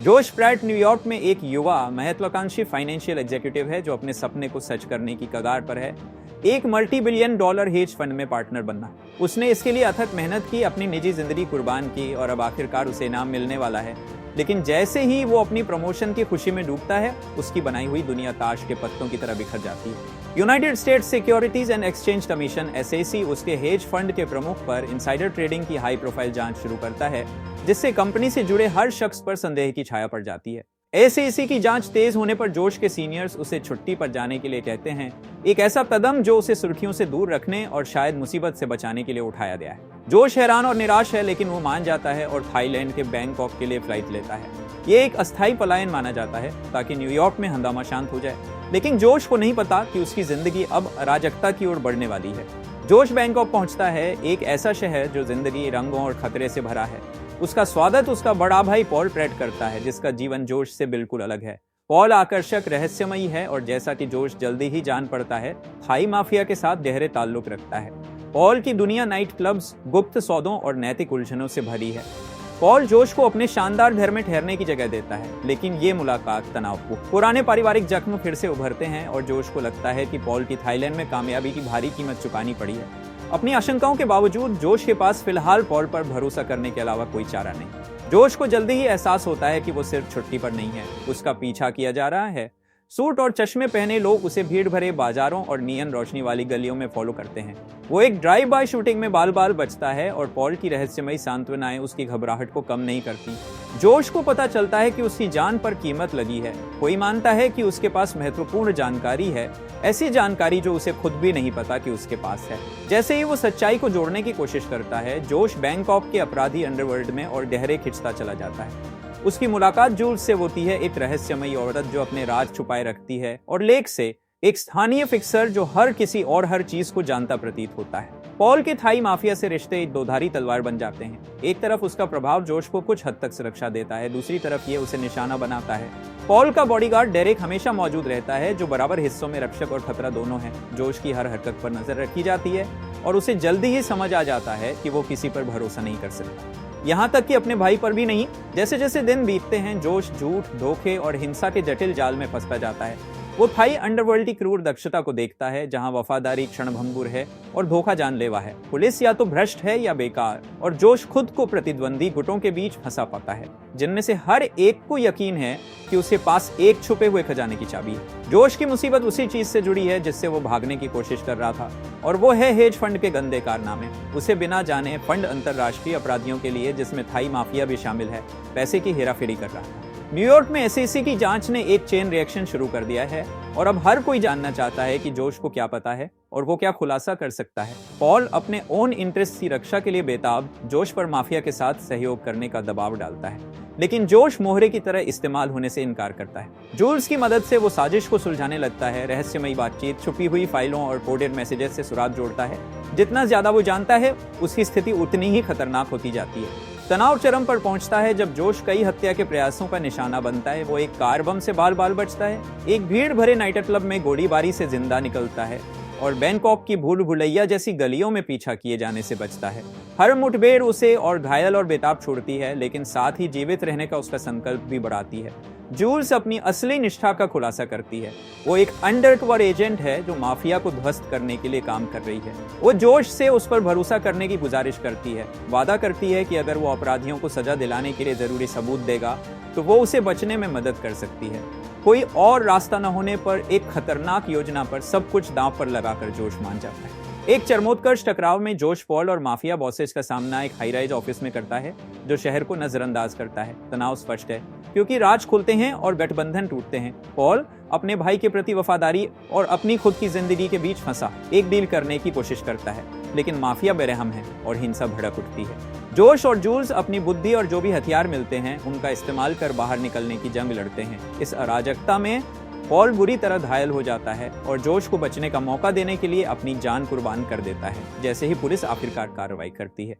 जोश Pratt New York में एक युवा महत्वाकांक्षी फाइनेंशियल एग्जीक्यूटिव है जो अपने सपने को सच करने की कगार पर है। एक multi billion dollar hedge fund में पार्टनर बनना। उसने इसके लिए अथक मेहनत की, अपनी निजी जिंदगी कुर्बान की और अब आखिरकार उसे इनाम मिलने वाला है। लेकिन जैसे ही वो अपनी प्रमोशन की खुशी में डूबता है, उसकी बनाई हुई दुनिया ताश के पत्तों की तरह बिखर जाती है। United states securities and exchange commission SEC उसके हेज फंड के प्रमुख पर इनसाइडर ट्रेडिंग की हाई प्रोफाइल जांच शुरू करता है, जिससे कंपनी से जुड़े हर शख्स पर संदेह की छाया पड़ जाती है। SEC की जांच तेज होने पर जोश के सीनियर्स उसे छुट्टी पर जाने के लिए कहते हैं, एक ऐसा कदम जो उसे सुर्खियों से दूर रखने और शायद मुसीबत से बचाने के लिए उठाया गया है। जोश हैरान और निराश है, लेकिन वो मान जाता है और थाईलैंड के बैंकॉक के लिए फ्लाइट लेता है। ये एक अस्थायी पलायन माना जाता है ताकि न्यूयॉर्क में हंगामा शांत हो जाए, लेकिन जोश को नहीं पता कि उसकी जिंदगी अब अराजकता की ओर बढ़ने वाली है। जोश बैंकॉक पहुंचता है, एक ऐसा शहर जो जिंदगी रंगों और खतरे से भरा है। उसका स्वागत उसका बड़ा भाई पॉल प्रैट करता है, जिसका जीवन जोश से बिल्कुल अलग है। पॉल आकर्षक, रहस्यमयी है और जैसा कि जोश जल्दी ही जान पड़ता है, थाई माफिया के साथ गहरे ताल्लुक रखता है। पॉल की दुनिया नाइट क्लब्स, गुप्त सौदों और नैतिक उलझनों से भरी है। पॉल जोश को अपने शानदार घर में ठहरने की जगह देता है, लेकिन ये मुलाकात तनावपूर्ण। पुराने पारिवारिक जख्म फिर से उभरते हैं और जोश को लगता है कि पॉल की थाईलैंड में कामयाबी की भारी कीमत चुकानी पड़ी है। अपनी आशंकाओं के बावजूद जोश के पास फिलहाल पॉल पर भरोसा करने के अलावा कोई चारा नहीं। जोश को जल्दी ही एहसास होता है कि वो सिर्फ छुट्टी पर नहीं है, उसका पीछा किया जा रहा है। सूट और चश्मे पहने लोग उसे भीड़ भरे बाजारों और नियन रोशनी वाली गलियों में फॉलो करते हैं। वो एक ड्राइव बाय शूटिंग में बाल बाल बचता है और पॉल की रहस्यमयी सांत्वनाएं उसकी घबराहट को कम नहीं करती। जोश को पता चलता है कि उसकी जान पर कीमत लगी है। कोई मानता है कि उसके पास महत्वपूर्ण जानकारी है, ऐसी जानकारी जो उसे खुद भी नहीं पता कि उसके पास है। जैसे ही वो सच्चाई को जोड़ने की कोशिश करता है, जोश बैंकॉक के अपराधी अंडरवर्ल्ड में और गहरे खिंचता चला जाता है। उसकी मुलाकात जूल्स से होती है, एक रहस्यमयी औरत जो अपने राज छुपाए रखती है, और लेक से, एक स्थानीय फिक्सर जो हर किसी और हर चीज को जानता प्रतीत होता है। पॉल के थाई माफिया से रिश्ते एक दोधारी तलवार बन जाते हैं। एक तरफ उसका प्रभाव जोश को कुछ हद तक सुरक्षा देता है, दूसरी तरफ ये उसे निशाना बनाता है। पॉल का बॉडीगार्ड डेरेक हमेशा मौजूद रहता है, जो बराबर हिस्सों में रक्षक और खतरा दोनों है। जोश की हर हरकत पर नजर रखी जाती है और उसे जल्दी ही समझ आ जाता है कि वो किसी पर भरोसा नहीं कर सकता, यहाँ तक कि अपने भाई पर भी नहीं। जैसे जैसे दिन बीतते हैं, जोश झूठ, धोखे और हिंसा के जटिल जाल में फंसता जाता है। वो थाई अंडरवर्ल्ड की क्रूर दक्षता को देखता है, जहां वफादारी क्षणभंगुर है और धोखा जानलेवा है। पुलिस या तो भ्रष्ट है या बेकार, और जोश खुद को प्रतिद्वंदी गुटों के बीच फंसा पाता है, जिनमें से हर एक को यकीन है कि उसके पास एक छुपे हुए खजाने की चाबी है। जोश की मुसीबत उसी चीज से जुड़ी है जिससे वो भागने की कोशिश कर रहा था, और वो है हेज फंड के गंदे कारनामे। उसे बिना जाने फंड अंतरराष्ट्रीय अपराधियों के लिए, जिसमें थाई माफिया भी शामिल है, पैसे की हेराफेरी कर रहा है। न्यूयॉर्क में SEC की जांच ने एक चेन रिएक्शन शुरू कर दिया है और अब हर कोई जानना चाहता है कि जोश को क्या पता है और वो क्या खुलासा कर सकता है। पॉल अपने ओन इंटरेस्ट की रक्षा के लिए बेताब जोश पर माफिया के साथ सहयोग करने का दबाव डालता है, लेकिन जोश मोहरे की तरह इस्तेमाल होने से इनकार करता है। जूल्स की मदद से वो साजिश को सुलझाने लगता है, रहस्यमयी बातचीत, छुपी हुई फाइलों और कोडेड मैसेजेस से सुराग जोड़ता है। जितना ज्यादा वो जानता है, उसकी स्थिति उतनी ही खतरनाक होती जाती है। तनाव चरम पर पहुंचता है जब जोश कई हत्या के प्रयासों का निशाना बनता है। वो एक कार बम से बाल बाल बचता है, एक भीड़ भरे नाइट क्लब में गोलीबारी से जिंदा निकलता है और बैंकॉक की भूल भुलैया जैसी गलियों में पीछा किए जाने से बचता है। हर मुठभेड़ उसे और घायल और बेताब छोड़ती है, लेकिन साथ ही जीवित रहने का उसका संकल्प भी बढ़ाती है। जूल्स अपनी असली निष्ठा का खुलासा करती है। वो एक अंडरकवर एजेंट है जो माफिया को ध्वस्त करने के लिए काम कर रही है। वो जोश से उस पर भरोसा करने की गुजारिश करती है, वादा करती है कि अगर वो अपराधियों को सजा दिलाने के लिए जरूरी सबूत देगा तो वो उसे बचने में मदद कर सकती है। कोई और रास्ता न होने पर एक खतरनाक योजना पर सब कुछ दांव पर लगाकर जोश मान जाता है। एक चरमोत्कर्ष टकराव में जोश पॉल और माफिया बॉसेस का सामना एक हाई राइज ऑफिस में करता है, जो शहर को नजरअंदाज करता है। तनाव स्पष्ट है, क्योंकि राज खुलते हैं और गठबंधन टूटते हैं। पॉल अपने भाई के प्रति वफादारी और अपनी खुद की जिंदगी के बीच फंसा एक डील करने की कोशिश करता है, लेकिन माफिया बेरहम है और हिंसा भड़क उठती है। जोश और जूल्स अपनी बुद्धि और जो भी हथियार मिलते हैं उनका इस्तेमाल कर बाहर निकलने की जंग लड़ते हैं। इस अराजकता में पॉल बुरी तरह घायल हो जाता है और जोश को बचने का मौका देने के लिए अपनी जान कुर्बान कर देता है, जैसे ही पुलिस आखिरकार कार्रवाई करती है।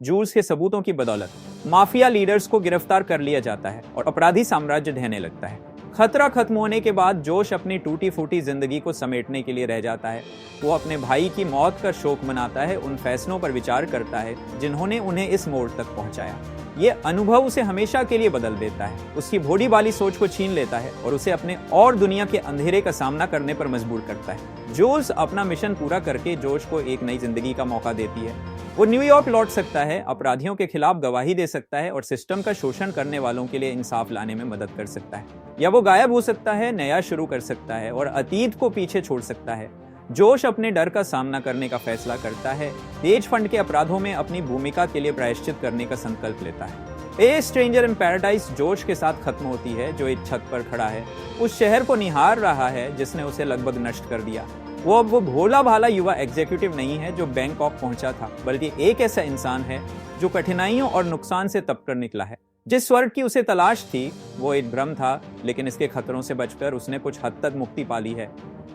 जूल्स के सबूतों की बदौलत माफिया लीडर्स को गिरफ्तार कर लिया जाता है और अपराधी साम्राज्य ढहने लगता है। खतरा खत्म होने के बाद जोश अपनी टूटी फूटी जिंदगी को समेटने के लिए रह जाता है। वो अपने भाई की मौत का शोक मनाता है, उन फैसलों पर विचार करता है जिन्होंने उन्हें इस मोड़ तक पहुंचाया। ये अनुभव उसे हमेशा के लिए बदल देता है, उसकी भोली वाली सोच को छीन लेता है और उसे अपने और दुनिया के अंधेरे का सामना करने पर मजबूर करता है। जुल्स अपना मिशन पूरा करके जोश को एक नई जिंदगी का मौका देती है। वो न्यूयॉर्क लौट सकता है, अपराधियों के खिलाफ गवाही दे सकता है और सिस्टम का शोषण करने वालों के लिए इंसाफ लाने में मदद कर सकता है। या वो गायब हो सकता है, नया शुरू कर सकता है और अतीत को पीछे छोड़ सकता है। जोश अपने डर का सामना करने का फैसला करता है, हेज फंड के अपराधों में अपनी भूमिका के लिए प्रायश्चित करने का संकल्प लेता है। ए स्ट्रेंजर इन पैराडाइज जोश के साथ खत्म होती है, जो एक छत पर खड़ा है, उस शहर को निहार रहा है जिसने उसे लगभग नष्ट कर दिया। वो अब वो भोला भाला युवा एग्जीक्यूटिव नहीं है जो बैंकॉक पहुंचा था, बल्कि एक ऐसा इंसान है जो कठिनाइयों और नुकसान से तपकर निकला है। जिस स्वर्ग की उसे तलाश थी वो एक भ्रम था, लेकिन इसके खतरों से बचकर उसने कुछ हद तक मुक्ति पा ली है।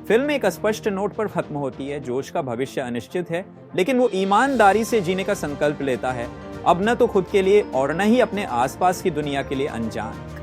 फिल्म एक स्पष्ट नोट पर खत्म होती है। जोश का भविष्य अनिश्चित है, लेकिन वो ईमानदारी से जीने का संकल्प लेता है, अब न तो खुद के लिए और न ही अपने आसपास की दुनिया के लिए अनजान।